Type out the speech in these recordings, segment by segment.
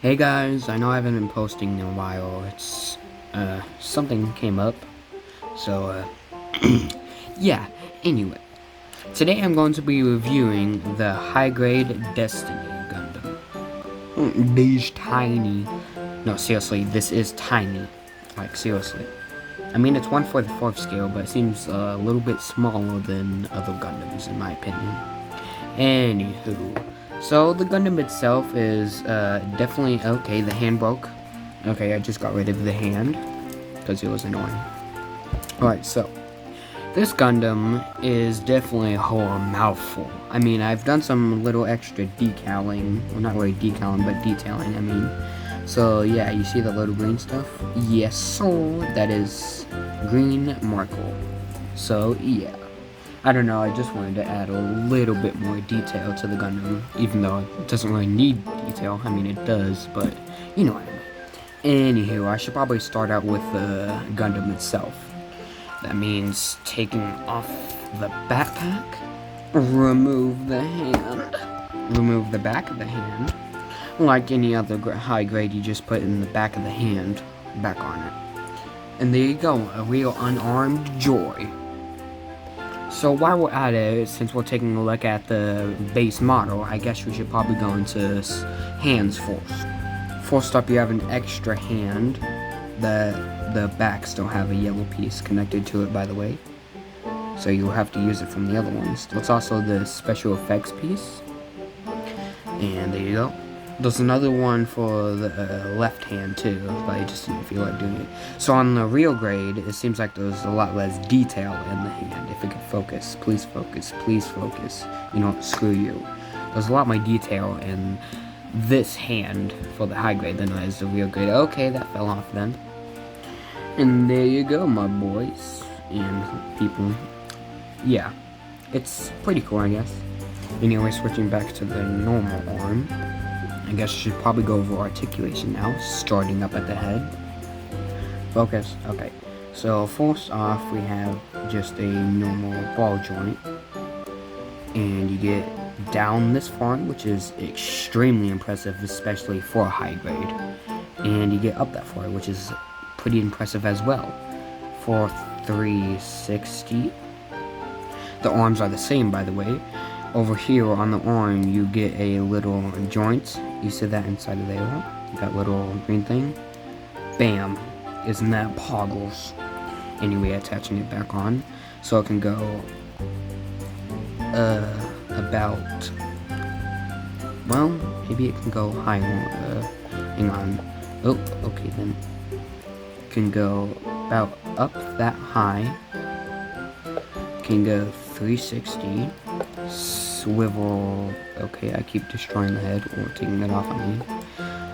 Hey guys, I know I haven't been posting in a while. Something came up. So, yeah. Anyway, today I'm going to be reviewing the high grade Destiny Gundam. These tiny. No, seriously, this is tiny. Like, seriously. I mean, it's 1/4 scale, but it seems a little bit smaller than other Gundams, in my opinion. Anywho. So, the Gundam itself is definitely okay. The hand broke. Okay, I just got rid of the hand because it was annoying. Alright, so this Gundam is definitely a whole mouthful. I mean, I've done some little extra decaling. Well, not really decaling, but detailing, I mean. So, yeah, you see the little green stuff? Yes, so that is green marker. So, yeah. I don't know, I just wanted to add a little bit more detail to the Gundam, even though it doesn't really need detail. I mean, it does, but you know what I mean. Anywho, I should probably start out with the Gundam itself. That means taking off the backpack, remove the hand, remove the back of the hand. Like any other high grade, you just put in the back of the hand, back on it. And there you go, a real unarmed joy. So while we're at it, since we're taking a look at the base model, I guess we should probably go into hands first. First up, you have an extra hand. The backs don't have a yellow piece connected to it, by the way. So you'll have to use it from the other ones. There's also the special effects piece. And there you go. There's another one for the left hand too, but I just didn't feel like doing it. So on the real grade, it seems like there's a lot less detail in the hand. If it could focus, please focus, please focus. You know, screw you. There's a lot more detail in this hand for the high grade than there is the real grade. Okay, that fell off then. And there you go, my boys and people. Yeah, it's pretty cool, I guess. Anyway, switching back to the normal arm. I guess I should probably go over articulation now, starting up at the head. Focus. Okay. So first off, we have just a normal ball joint. And you get down this far, which is extremely impressive, especially for a high grade. And you get up that far, which is pretty impressive as well. For 360. The arms are the same, by the way. Over here on the arm, you get a little joint. You see that inside of there? That little green thing? Bam! Isn't that poggles? Anyway, attaching it back on. So it can go, about, well, maybe it can go higher. Hang on. Oh, okay then. It can go about up that high. Can go 360. Swivel. Okay, I keep destroying the head or taking it off. I mean,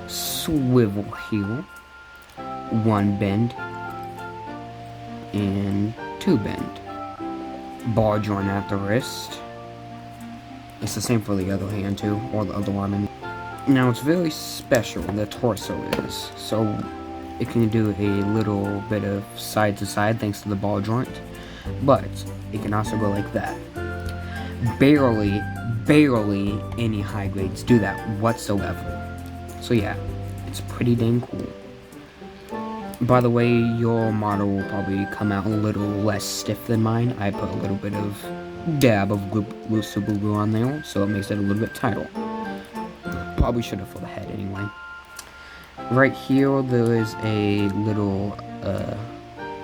swivel here. One bend and two bend. Bar joint at the wrist. It's the same for the other hand too, or the other arm. Now it's very special. The torso is so it can do a little bit of side to side thanks to the ball joint, but it can also go like that. Barely any high grades do that whatsoever. So yeah, it's pretty dang cool. By the way, your model will probably come out a little less stiff than mine. I put a little bit of dab of glue super glue on there, so it makes it a little bit tighter. Probably should have for the head anyway. Right here, there is a little,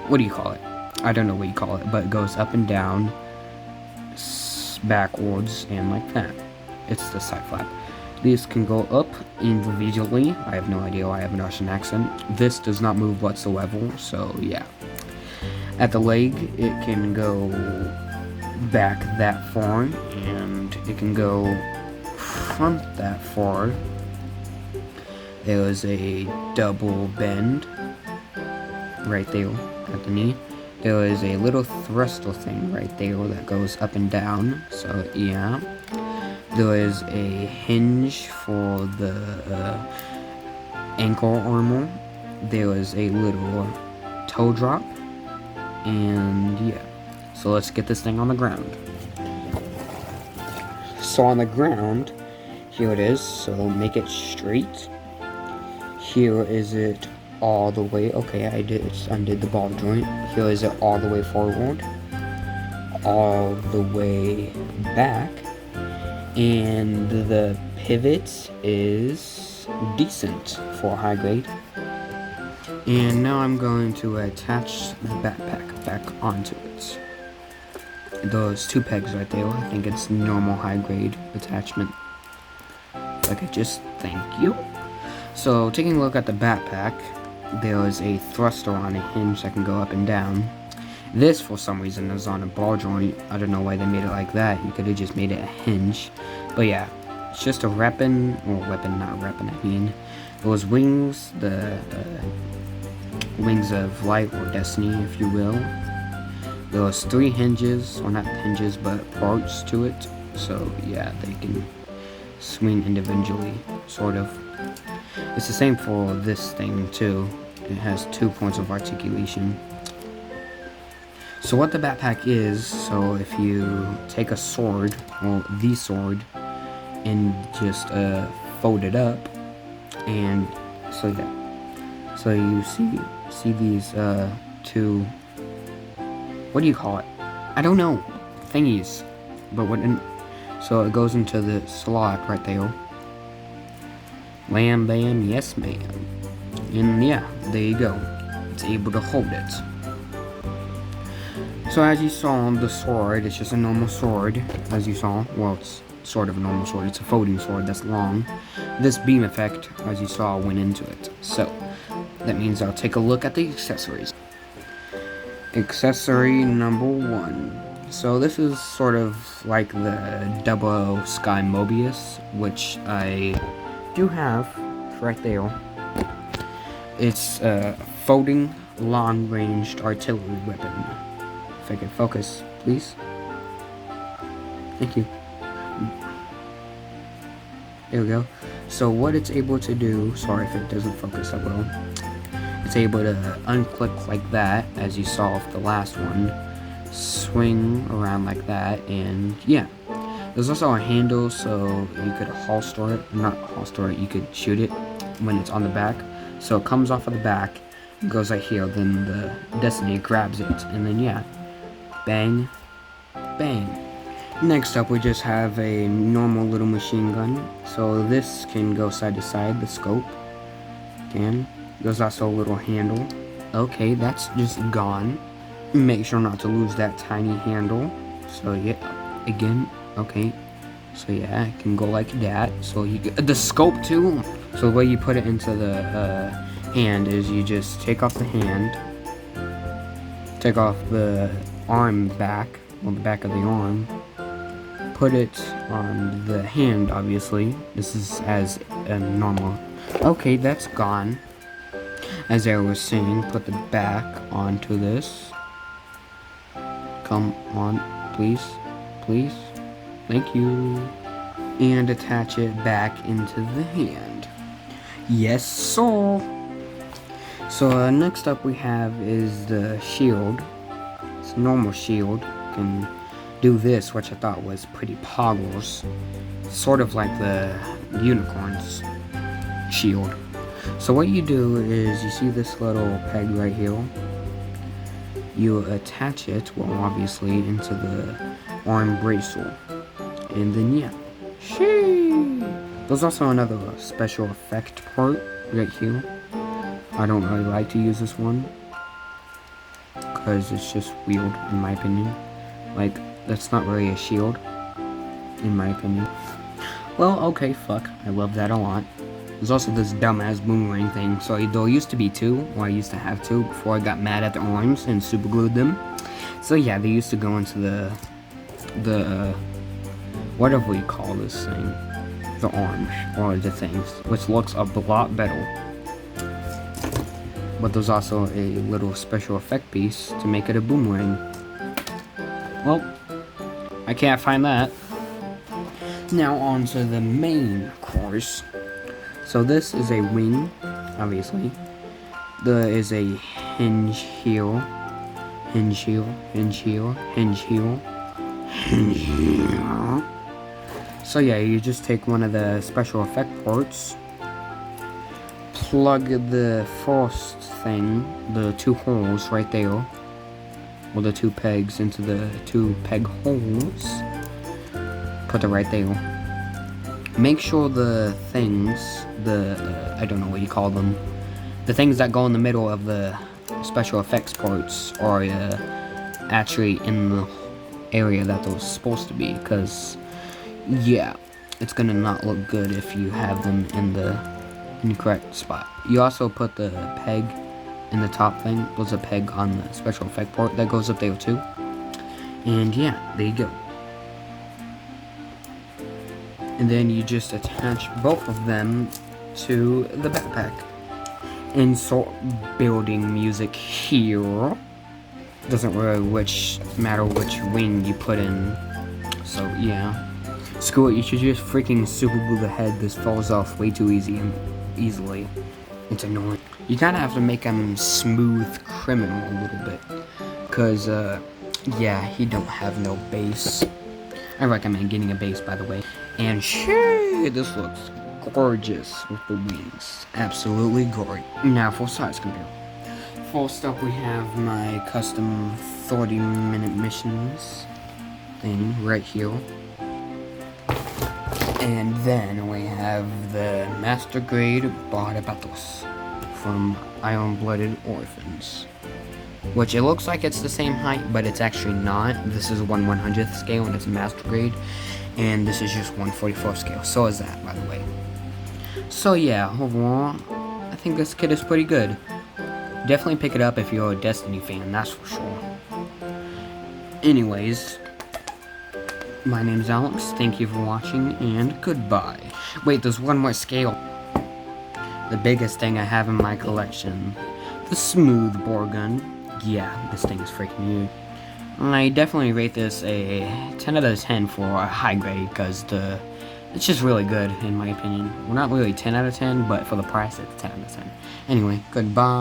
what do you call it? I don't know what you call it, but it goes up and down, backwards, and like that. It's the side flap. These can go up individually. I have no idea why I have an Russian accent. This does not move whatsoever, so yeah. At the leg, it can go back that far, and it can go front that far. There is a double bend right there at the knee. There is a little thruster thing right there that goes up and down, so yeah. There is a hinge for the ankle armor. There is a little toe drop, and yeah. So let's get this thing on the ground. So on the ground, here it is, so make it straight. Here is it all the way. Okay, I undid the ball joint. Here is it all the way forward, all the way back, and the pivot is decent for high grade. And now I'm going to attach the backpack back onto it. Those two pegs right there, I think it's normal high grade attachment. If I could just, thank you. So taking a look at the backpack, there is a thruster on a hinge that can go up and down. This for some reason is on a ball joint. I don't know why they made it like that. You could have just made it a hinge. But yeah, it's just a weapon, I mean. Those wings, the wings of light or destiny, if you will. There was 3 hinges, or not hinges, but parts to it. So yeah, they can swing individually, sort of. It's the same for this thing too. It has 2 points of articulation. So what the backpack is, so if you take a sword, or the sword, and just fold it up, and so that, so you see these 2, what do you call it? I don't know, thingies, but so it goes into the slot right there. Wham bam, yes ma'am. And yeah, there you go. It's able to hold it. So as you saw, the sword, it's just a normal sword, as you saw. Well, it's sort of a normal sword. It's a folding sword that's long. This beam effect, as you saw, went into it. So that means I'll take a look at the accessories. Accessory number 1. So this is sort of like the 00 Sky Mobius, which I do have right there. It's a folding long-ranged artillery weapon. If I could focus, please. Thank you. There we go. So what it's able to do, sorry if it doesn't focus up well, it's able to unclick like that, as you saw with the last one, swing around like that, and yeah. There's also a handle, so you could holster it, not holster it, you could shoot it when it's on the back. So it comes off of the back, goes right here, then the Destiny grabs it, and then yeah, bang, bang. Next up, we just have a normal little machine gun. So this can go side to side, the scope can. There's also a little handle. Okay, that's just gone. Make sure not to lose that tiny handle. So yeah, again, okay. So yeah, it can go like that. So you get the scope too. So the way you put it into the hand is you just take off the hand, take off the arm back, on the back of the arm, put it on the hand, obviously. This is as a normal. Okay, that's gone. As I was saying, put the back onto this. Come on, please, please. Thank you. And attach it back into the hand. Yes, sir. So next up we have is the shield. It's a normal shield. You can do this, which I thought was pretty poggles. Sort of like the unicorn's shield. So what you do is, you see this little peg right here? You attach it, well obviously, into the arm bracelet. And then yeah. Sheesh. There's also another special effect part right here. I don't really like to use this one, because it's just weird in my opinion. Like, that's not really a shield, in my opinion. Well, okay, fuck. I love that a lot. There's also this dumbass boomerang thing. So there used to be 2, or I used to have 2, before I got mad at the arms and super glued them. So yeah, they used to go into the whatever you call this thing, the arms, or the things, which looks a lot better. But there's also a little special effect piece to make it a boomerang. Well, I can't find that. Now on to the main course. So this is a wing, obviously. There is a hinge heel, hinge heel, hinge heel, hinge heel, hinge heel. So yeah, you just take one of the special effect parts, plug the first thing, the 2 holes right there, or the 2 pegs into the 2 peg holes. Put it right there. Make sure the things, I don't know what you call them, the things that go in the middle of the special effects parts are actually in the area that they're supposed to be, because yeah, it's gonna not look good if you have them in the incorrect spot. You also put the peg in the top thing. There's a peg on the special effect part that goes up there too. And yeah, there you go. And then you just attach both of them to the backpack. Insert building music here. Doesn't really matter which wing you put in. So yeah. Screw it, you should just freaking super glue the head. This falls off way too easily. It's annoying. You kinda have to make him smooth criminal a little bit. Cause yeah, he don't have no base. I recommend getting a base, by the way. And shit, this looks gorgeous with the wings. Absolutely great. Now for size compare. First up, we have my custom 30-minute missions thing right here. And then we have the Master Grade Barbatos from Iron-Blooded Orphans. Which it looks like it's the same height, but it's actually not. This is 1/100th scale and it's Master Grade. And this is just 1/44th scale. So is that, by the way. So yeah, overall, I think this kit is pretty good. Definitely pick it up if you're a Destiny fan, that's for sure. Anyways, my name's Alex, thank you for watching, and goodbye. Wait, there's one more scale. The biggest thing I have in my collection. The smooth bore gun. Yeah, this thing is freaking huge. I definitely rate this a 10 out of 10 for a high grade, because it's just really good, in my opinion. Well, not really 10 out of 10, but for the price, it's 10 out of 10. Anyway, goodbye.